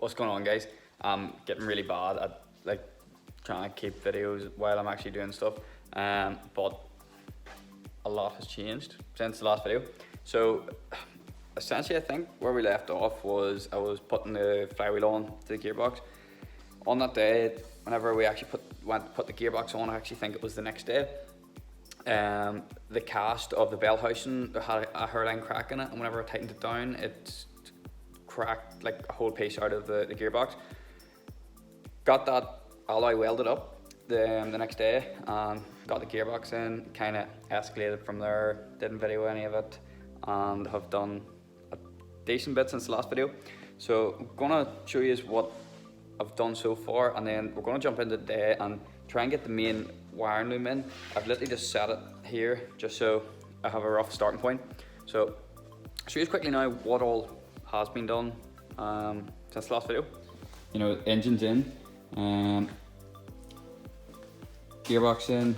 What's going on, guys? I'm getting really bad at like trying to keep videos while I'm actually doing stuff, but a lot has changed since the last video. So essentially, I think where we left off was I was putting the flywheel on to the gearbox. On that day, whenever we actually went to put the gearbox on, I actually think it was the next day. The cast of the bell housing had a hairline crack in it, and whenever I tightened it down, it cracked like a whole piece out of the gearbox. Got that alloy welded up the next day and got the gearbox in. Kind of escalated from there. Didn't video any of it and have done a decent bit since the last video. So I'm gonna show you what I've done so far, and then we're gonna jump into the day and try and get the main wiring loom in. I've literally just set it here just so I have a rough starting point. So show you quickly now what all has been done since the last video. You know, engine's in, gearbox in,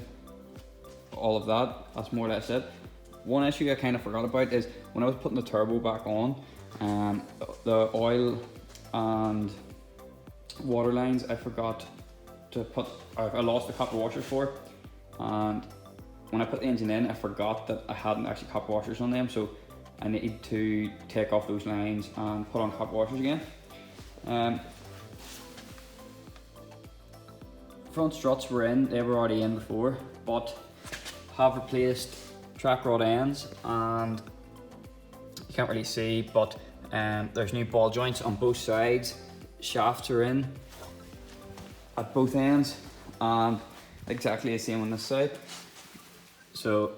all of that. That's more or less it. One issue I kind of forgot about is when I was putting the turbo back on, the oil and water lines I forgot to put. I lost the copper washers for, and when I put the engine in, I forgot that I hadn't actually copper washers on them, so I need to take off those lines and put on copper washers again. Front struts were in, they were already in before, but have replaced track rod ends, and you can't really see, but there's new ball joints on both sides. Shafts are in at both ends and exactly the same on this side. So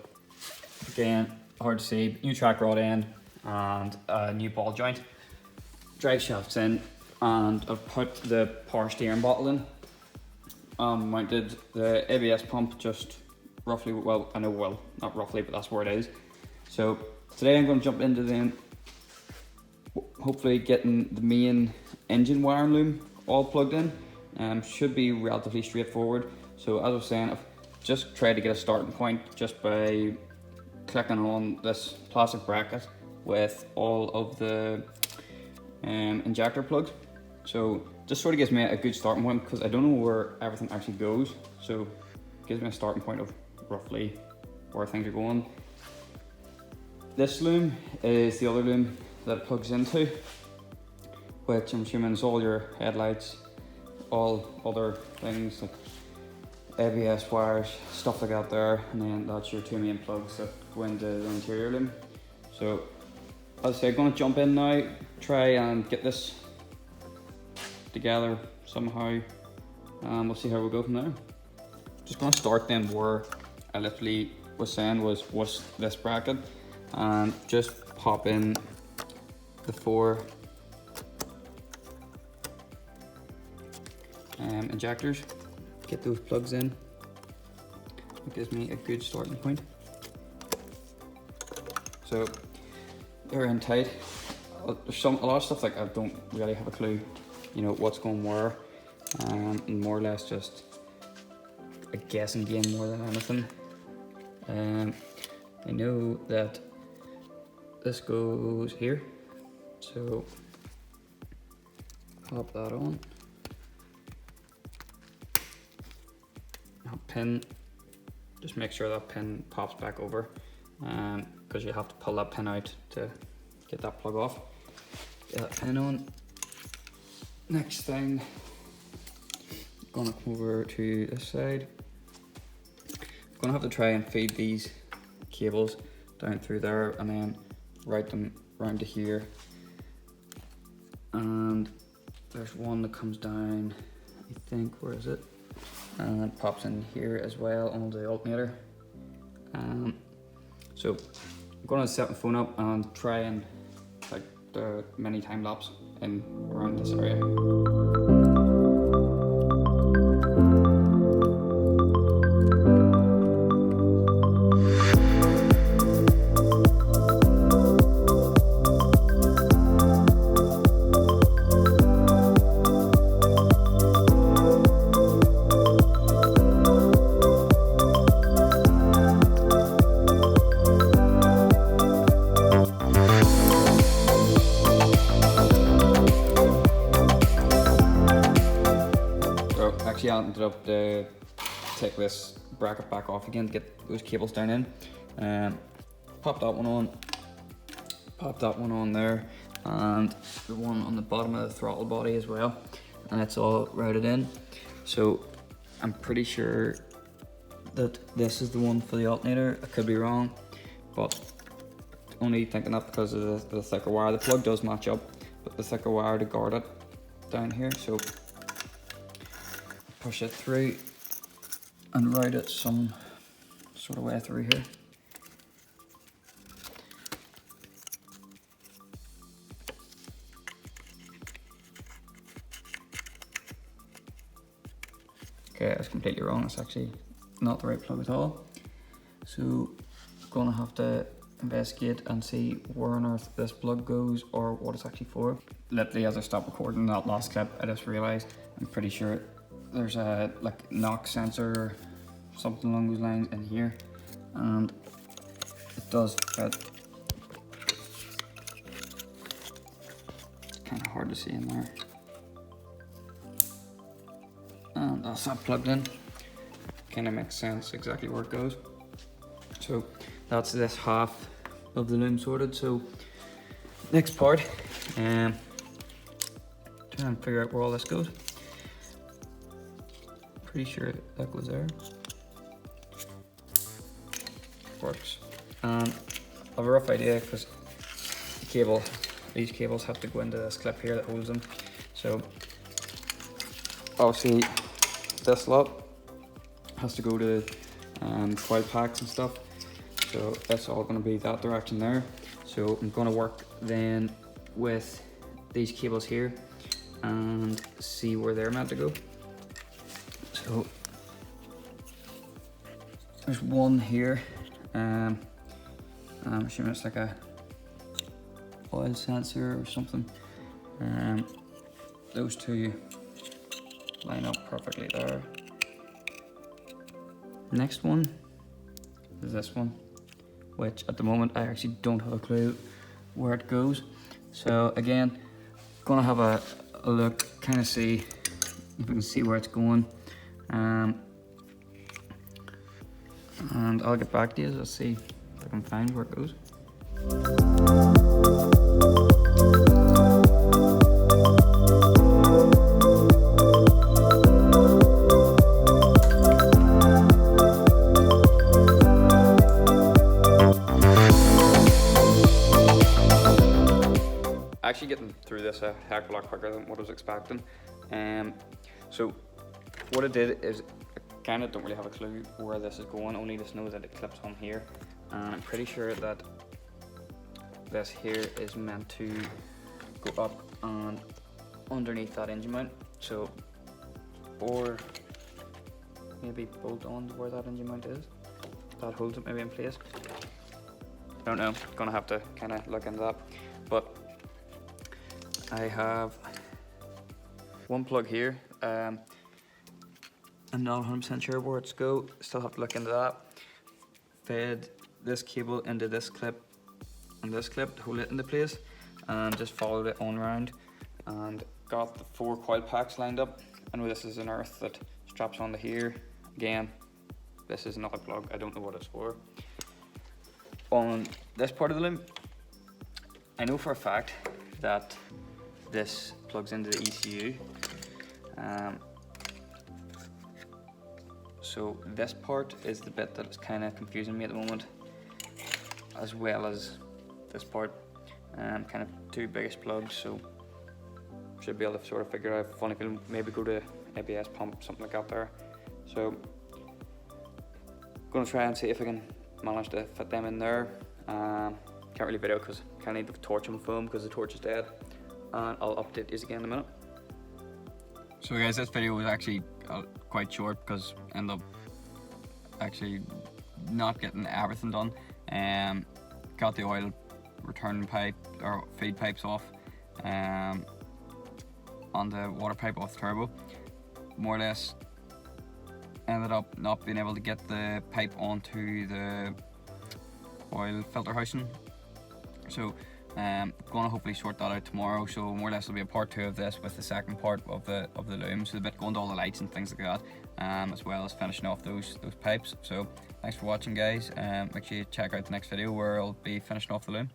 again, hard to see, new track rod end and a new ball joint. Drive shafts in, and I've put the power steering bottle in. Mounted the ABS pump just roughly, well, I know, well, not roughly, but that's where it is. So today I'm going to jump into them, hopefully getting the main engine wiring loom all plugged in. Should be relatively straightforward. So as I was saying, I've just tried to get a starting point just by clicking on this plastic bracket with all of the injector plugs. So just sort of gives me a good starting point because I don't know where everything actually goes. So it gives me a starting point of roughly where things are going. This loom is the other loom that it plugs into, which I'm assuming is all your headlights, all other things like ABS wires, stuff like that there, and then that's your two main plugs that go into the interior loom. So as I say, I'm going to jump in now, try and get this together somehow, and we'll see how we go from there. Just going to start then where I literally was saying was this bracket, and just pop in the four injectors, get those plugs in. It gives me a good starting point. So they're in tight. There's a lot of stuff like I don't really have a clue, you know, what's going where, and more or less just a guessing game more than anything. I know that this goes here, so pop that on. Pin, just make sure that pin pops back over, because you have to pull that pin out to get that plug off. Get that pin on. Next thing, gonna come over to this side. Gonna have to try and feed these cables down through there and then route them round to here. And there's one that comes down, I think, where is it? And it pops in here as well on the alternator. So I'm gonna set my phone up and try and like the mini time lapse in around this area. actually ended up to take this bracket back off again to get those cables down in. Pop that one on, pop that one on there, and the one on the bottom of the throttle body as well, and it's all routed in. So I'm pretty sure that this is the one for the alternator. I could be wrong, but only thinking that because of the thicker wire. The plug does match up, but the thicker wire to guard it down here. So push it through and route it some sort of way through here. Okay, I was completely wrong. It's actually not the right plug at all. So I'm gonna have to investigate and see where on earth this plug goes or what it's actually for. Literally as I stopped recording that last clip, I just realized I'm pretty sure there's a like knock sensor or something along those lines in here, and it does fit. It's kind of hard to see in there. And that's that plugged in. Kind of makes sense exactly where it goes. So that's this half of the loom sorted. So next part, try and figure out where all this goes. Pretty sure that goes there. Works. And I have a rough idea because the cable, these cables have to go into this clip here that holds them. So obviously this lot has to go to coil packs and stuff. So it's all going to be that direction there. So I'm going to work then with these cables here and see where they're meant to go. So there's one here. I'm assuming it's like a oil sensor or something. Those two line up perfectly there. Next one is this one, which at the moment I actually don't have a clue where it goes. So again, gonna have a look, kind of see if we can see where it's going, and I'll get back to you. Let's see if I can find where it goes. Actually getting through this a heck of a lot quicker than what I was expecting. So what I did is I kind of don't really have a clue where this is going, only just know that it clips on here, and I'm pretty sure that this here is meant to go up and underneath that engine mount, so, or maybe bolt on to where that engine mount is, that holds it maybe in place. I don't know, gonna have to kind of look into that. But I have one plug here. I'm not 100% sure where it's go. Still have to look into that. Fed this cable into this clip and this clip to hold it into place, and just followed it on around and got the 4 coil packs lined up. I know this is an earth that straps onto here. Again, this is another plug. I don't know what it's for. On this part of the loom, I know for a fact that this plugs into the ECU. So this part is the bit that is kind of confusing me at the moment, as well as this part. Kind of 2 biggest plugs, so should be able to sort of figure out. Funny, if maybe go to ABS pump, something like that there. So gonna try and see if I can manage to fit them in there. Can't really video because I kind of need the torch on film because the torch is dead, and I'll update these again in a minute. So guys, this video was actually quite short because I ended up actually not getting everything done. Got the oil return pipe or feed pipes off on the water pipe off the turbo. More or less ended up not being able to get the pipe onto the oil filter housing. So Going to hopefully sort that out tomorrow, so more or less it'll be a part 2 of this with the second part of the loom, so a bit going to all the lights and things like that, as well as finishing off those pipes. So thanks for watching, guys. Make sure you check out the next video where I'll be finishing off the loom.